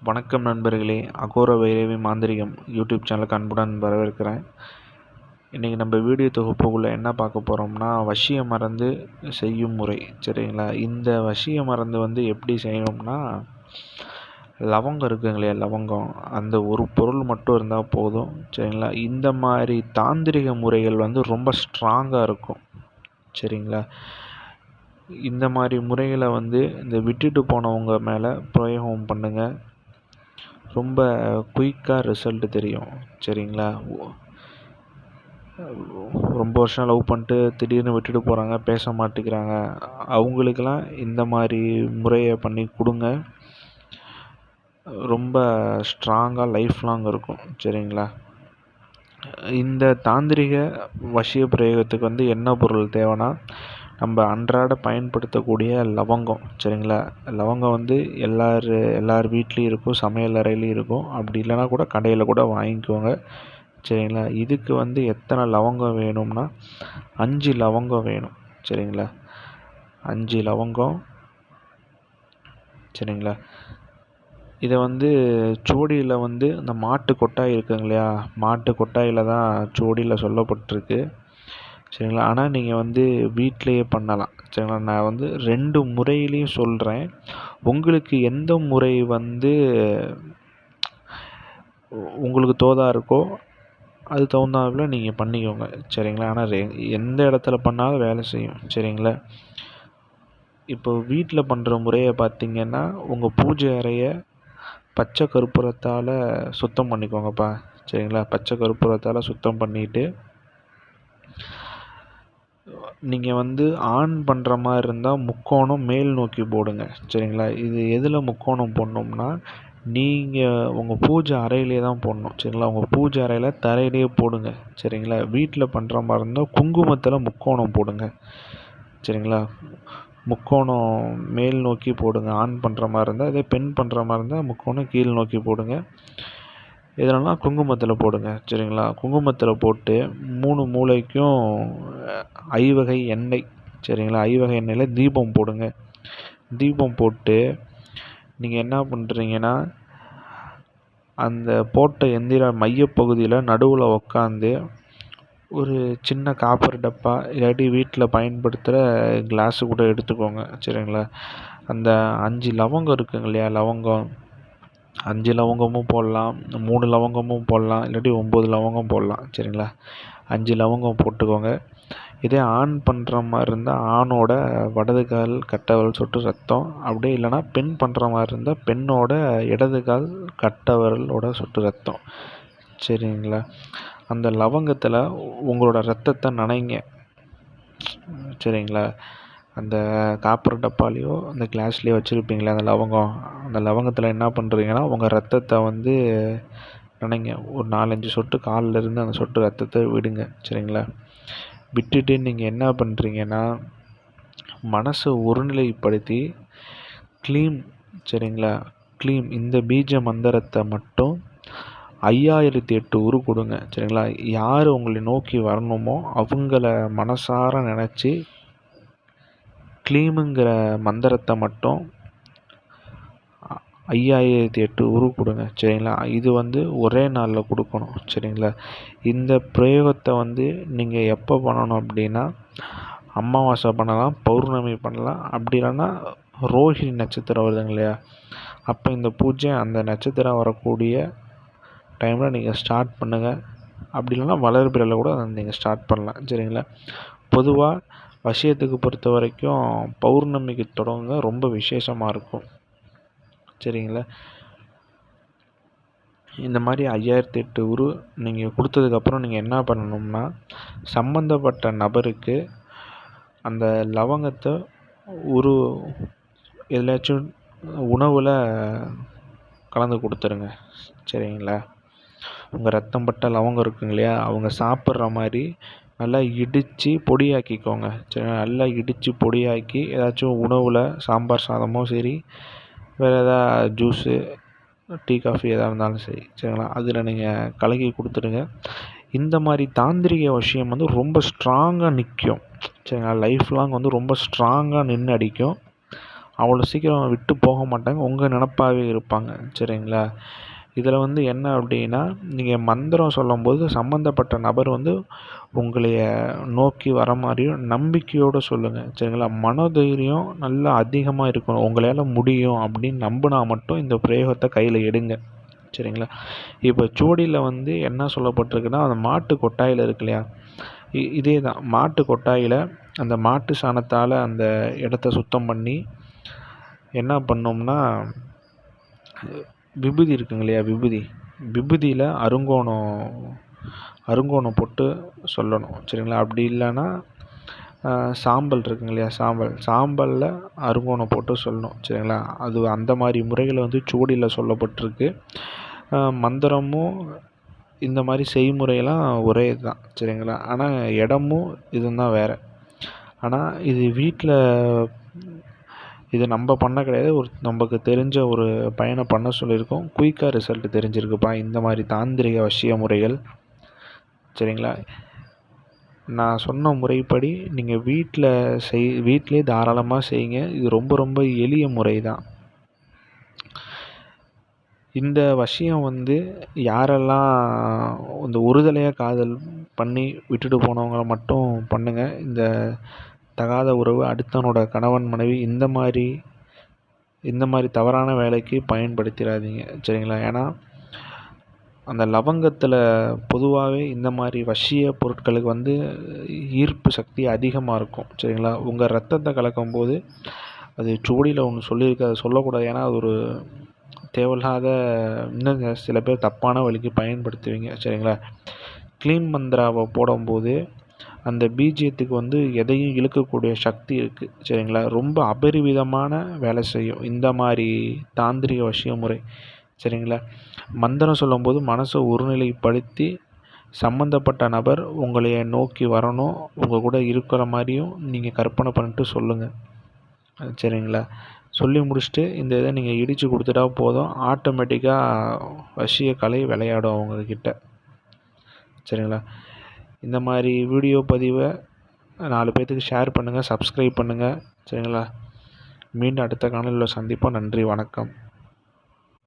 வணக்கம் நண்பர்களே, அகோர வைரவி மாந்திரிகம் யூடியூப் சேனலுக்கு அன்புடன் வரவேற்கிறேன். இன்றைக்கி நம்ம வீடியோ தொகுப்புக்குள்ளே என்ன பார்க்க போகிறோம்னா, வசிய மருந்து செய்யும் முறை. சரிங்களா? இந்த வசிய மருந்து எப்படி செய்யணும்னா, லவங்கம் இருக்குங்க இல்லையா, லவங்கம் அந்த ஒரு பொருள் மட்டும் இருந்தால் போதும். சரிங்களா? இந்த மாதிரி தாந்திரிக முறைகள் ரொம்ப ஸ்ட்ராங்காக இருக்கும். சரிங்களா? இந்த மாதிரி முறைகளை இந்த விட்டுட்டு போனவங்க மேலே பிரயோகம் பண்ணுங்கள். ரொம்ப குயிக்காக ரிசல்ட் தெரியும். சரிங்களா? ரொம்ப வருஷம் லவ் பண்ணிட்டு திடீர்னு விட்டுட்டு போகிறாங்க, பேச மாட்டேங்கிறாங்க, அவங்களுக்கெல்லாம் இந்த மாதிரி முறையை பண்ணி கொடுங்க. ரொம்ப ஸ்ட்ராங்காக லைஃப் லாங் இருக்கும். சரிங்களா? இந்த தாந்திரிக வசிய பிரயோகத்துக்கு என்ன பொருள் தேவைன்னா, நம்ம அன்றாட பயன்படுத்தக்கூடிய லவங்கம். சரிங்களா? லவங்கம் எல்லார் வீட்லேயும் இருக்கும், சமையல் அறையிலையும் இருக்கும். அப்படி இல்லைனா கூட கடையில் கூட வாங்கிக்கோங்க. சரிங்களா? இதுக்கு எத்தனை லவங்கம் வேணும்னா 5 லவங்கம் வேணும். சரிங்களா? 5 லவங்கம். சரிங்களா? இதை சோடியில் இந்த மாட்டு கொட்டாய் இருக்குங்க இல்லையா, மாட்டு கொட்டாயில் தான் சோடியில் சொல்லப்பட்டிருக்கு. சரிங்களா? ஆனால் நீங்கள் வீட்டிலையே பண்ணலாம். சரிங்களா? நான் 2 முறையிலையும் சொல்கிறேன். உங்களுக்கு எந்த முறை உங்களுக்கு தோதாக இருக்கோ அது தகுந்தாப்புல நீங்கள் பண்ணிக்கோங்க. சரிங்களா? ஆனால் எந்த இடத்துல பண்ணாலும் வேலை செய்யும். சரிங்களா? இப்போ வீட்டில் பண்ணுற முறையை பார்த்திங்கன்னா, உங்கள் பூஜை அறையை பச்சை கற்பூரத்தால் சுத்தம் பண்ணிக்கோங்கப்பா. சரிங்களா? பச்சை கற்பூரத்தால் சுத்தம் பண்ணிவிட்டு, நீங்கள் ஆன் பண்ணுற மாதிரி இருந்தால் முக்கோணம் மேல் நோக்கி போடுங்க. சரிங்களா? இது எதில் முக்கோணம் போடணும்னா, நீங்கள் உங்கள் பூஜை அறையிலே தான் போடணும். சரிங்களா? உங்கள் பூஜை அறையில் தரையிலே போடுங்க. சரிங்களா? வீட்டில் பண்ணுற மாதிரி இருந்தால் குங்குமத்தில் முக்கோணம் போடுங்க. சரிங்களா? முக்கோணம் மேல் நோக்கி போடுங்க. ஆண் பண்ணுற மாதிரி இருந்தால், இதே பெண் பண்ணுற மாதிரி இருந்தால் முக்கோணம் கீழ் நோக்கி போடுங்க. இதெல்லாம் குங்குமத்தில் போடுங்க. சரிங்களா? குங்குமத்தில் போட்டு 3 மூலைக்கும் ஐவகை எண்ணெய். சரிங்களா? ஐவகை எண்ணெயில் தீபம் போடுங்க. தீபம் போட்டு நீங்கள் என்ன பண்ணுறீங்கன்னா, அந்த போட்ட எந்திர மையப்பகுதியில் நடுவில் உக்காந்து ஒரு சின்ன காப்பர் டப்பா இல்லாட்டி வீட்டில் பயன்படுத்துகிற கிளாஸு கூட எடுத்துக்கோங்க. சரிங்களா? அந்த 5 லவங்கம் இருக்குங்க இல்லையா, லவங்கம் 5 லவங்கமும் போடலாம், 3 லவங்கமும் போடலாம், இல்லாட்டி 9 லவங்கம் போடலாம். சரிங்களா? 5 லவங்கம் போட்டுக்கோங்க. இதே ஆண் பண்ணுற மாதிரி இருந்தால் ஆணோட வலது கால் கட்டை விரல் சொட்டு ரத்தம். அப்படியே இல்லைனா பெண் பண்ணுற மாதிரி இருந்தால் பெண்ணோட இடது கால் கட்டை விரலோட சொட்டு ரத்தம். சரிங்களா? அந்த லவங்கத்தில் உங்களோட ரத்தத்தை நனைங்க. சரிங்களா? அந்த காப்பர் டப்பாலேயோ அந்த கிளாஸ்லேயோ வச்சுருப்பீங்களே அந்த லவங்கம், அந்த லவங்கத்தில் என்ன பண்ணுறீங்கன்னா, உங்கள் ரத்தத்தை நனைங்க. ஒரு 4-5 சொட்டு காலிலேருந்து அந்த சொட்டு ரத்தத்தை விடுங்க. சரிங்களா? விட்டுட்டு நீங்கள் என்ன பண்ணுறீங்கன்னா, மனசை ஒருநிலைப்படுத்தி க்ளீம். சரிங்களா? க்ளீம் இந்த பீஜ மந்திரத்தை மட்டும் 5008 உரு கொடுங்க. சரிங்களா? யார் உங்களை நோக்கி வரணுமோ அவங்கள மனசார நினச்சி க்ளீமுங்கிற மந்திரத்தை மட்டும் 5008 உரு கொடுங்க. சரிங்களா? இது ஒரே நாளில் கொடுக்கணும். சரிங்களா? இந்த பிரயோகத்தை நீங்கள் எப்போ பண்ணணும் அப்படின்னா, அமாவாசை பண்ணலாம், பௌர்ணமி பண்ணலாம், அப்படி இல்லைன்னா ரோஹிணி நட்சத்திரம் வருதுங்க இல்லையா, அப்போ இந்த பூஜை அந்த நட்சத்திரம் வரக்கூடிய டைமில் நீங்கள் ஸ்டார்ட் பண்ணுங்கள். அப்படி இல்லைன்னா வளர்பிறையில் கூட நீங்கள் ஸ்டார்ட் பண்ணலாம். சரிங்களா? பொதுவாக வசியத்துக்கு பொறுத்த வரைக்கும் பௌர்ணமிக்கு தொடங்க ரொம்ப விசேஷமாக இருக்கும். சரிங்களா? இந்த மாதிரி 5008 உரு நீங்கள் கொடுத்ததுக்கப்புறம் நீங்கள் என்ன பண்ணணும்னா, சம்மந்தப்பட்ட நபருக்கு அந்த லவங்கத்தை ஒரு எதுலையாச்சும் உணவில் கலந்து கொடுத்துருங்க. சரிங்களா? உங்கள் ரத்தம் பட்ட லவங்கம் இருக்குங்க இல்லையா, அவங்க சாப்பிட்ற மாதிரி நல்லா இடித்து பொடியாக்கிக்கோங்க. சரி, நல்லா இடித்து பொடியாக்கி ஏதாச்சும் உணவில் சாம்பார் சாதமோ சரி, வேறு எதாவது ஜூஸு, டீ காஃபி எதாக இருந்தாலும் சரி. சரிங்களா? அதில் நீங்கள் கலக்கி கொடுத்துடுங்க. இந்த மாதிரி தாந்திரிக விஷயம் ரொம்ப ஸ்ட்ராங்காக நிற்கும். சரிங்களா? லைஃப் லாங் ரொம்ப ஸ்ட்ராங்காக நின்று அடிக்கும். அவ்வளோ சீக்கிரம் விட்டு போக மாட்டாங்க, உங்கள் நினப்பாகவே இருப்பாங்க. சரிங்களா? இதில் வந்து என்ன அப்படின்னா, நீங்கள் மந்திரம் சொல்லும்போது சம்மந்தப்பட்ட நபர் வந்து உங்களைய நோக்கி வர மாதிரியும் நம்பிக்கையோடு சொல்லுங்கள். சரிங்களா? மனதைரியம் நல்லா அதிகமாக இருக்கணும். உங்களால் முடியும் அப்படின்னு நம்பினா மட்டும் இந்த பிரயோகத்தை கையில் எடுங்க. சரிங்களா? இப்போ சூடியில் வந்து என்ன சொல்லப்பட்டிருக்குன்னா, அந்த மாட்டு கொட்டாயில் இருக்கு இல்லையா, இதே தான் மாட்டு கொட்டாயில் அந்த மாட்டு சாணத்தால் அந்த இடத்த சுத்தம் பண்ணி என்ன பண்ணோம்னா, விபூதி இருக்குங்க இல்லையா, விபூதியில் அருங்கோணம் போட்டு சொல்லணும். சரிங்களா? அப்படி இல்லைன்னா சாம்பல் இருக்குங்க இல்லையா, சாம்பலில் அருங்கோணம் போட்டு சொல்லணும். சரிங்களா? அது அந்த மாதிரி முறைகளை வந்து சூடியில் சொல்லப்பட்டிருக்கு. மந்திரமும் இந்த மாதிரி செய்முறையெல்லாம் ஒரே இதுதான். சரிங்களா? ஆனால் இடமும் இதுவும் தான் வேறு. ஆனால் இது வீட்டில் இது நம்ம பண்ண கிடையாது, நமக்கு தெரிஞ்ச ஒரு பையனை பண்ண சொல்லியிருக்கோம். குயிக்காக ரிசல்ட் தெரிஞ்சிருக்குப்பா இந்த மாதிரி தாந்திரிக வசிய முறைகள். சரிங்களா? நான் சொன்ன முறைப்படி நீங்கள் வீட்டிலே தாராளமாக செய்யுங்க. இது ரொம்ப ரொம்ப எளிய முறை தான். இந்த வசியம் வந்து யாரெல்லாம் இந்த ஒருதலையாக காதல் பண்ணி விட்டுட்டு போனவங்கள மட்டும் பண்ணுங்கள். இந்த தகாத உறவு, அடுத்தவனோட கணவன் மனைவி இந்த மாதிரி தவறான வேலைக்கு பயன்படுத்திடாதீங்க. சரிங்களா? ஏன்னா அந்த லவங்கத்தில் பொதுவாகவே இந்த மாதிரி வசிய பொருட்களுக்கு வந்து ஈர்ப்பு சக்தி அதிகமாக இருக்கும். சரிங்களா? உங்கள் ரத்தத்தை கலக்கும்போது அது சூடியில் ஒன்று சொல்லியிருக்கு, அதை சொல்லக்கூடாது. ஏன்னா அது ஒரு தேவையில்லாத, இன்னும் சில பேர் தப்பான வழிக்கு பயன்படுத்துவீங்க. சரிங்களா? க்ளீன் மந்திராவை போடும்போது அந்த பீஜியத்துக்கு வந்து எதையும் இழுக்கக்கூடிய சக்தி இருக்குது. சரிங்களா? ரொம்ப அபரிவிதமான வேலை செய்யும் இந்த மாதிரி தாந்திரிக வசிய முறை. சரிங்களா? மந்திரம் சொல்லும்போது மனசை ஒருநிலைப்படுத்தி சம்மந்தப்பட்ட நபர் உங்களைய நோக்கி வரணும், உங்கள் கூட இருக்கிற மாதிரியும் நீங்கள் கற்பனை பண்ணிட்டு சொல்லுங்கள். சரிங்களா? சொல்லி முடிச்சுட்டு இந்த இதை நீங்கள் இடித்து கொடுத்துட்டா போதும், ஆட்டோமேட்டிக்காக வசிய கலை விளையாடும் அவங்கக்கிட்ட. சரிங்களா? இந்த மாதிரி வீடியோ பதிவை 4 பேர்த்துக்கு ஷேர் பண்ணுங்கள், சப்ஸ்கிரைப் பண்ணுங்கள். சரிங்களா? மீண்டும் அடுத்த காணொளியில் சந்திப்போம். நன்றி, வணக்கம்.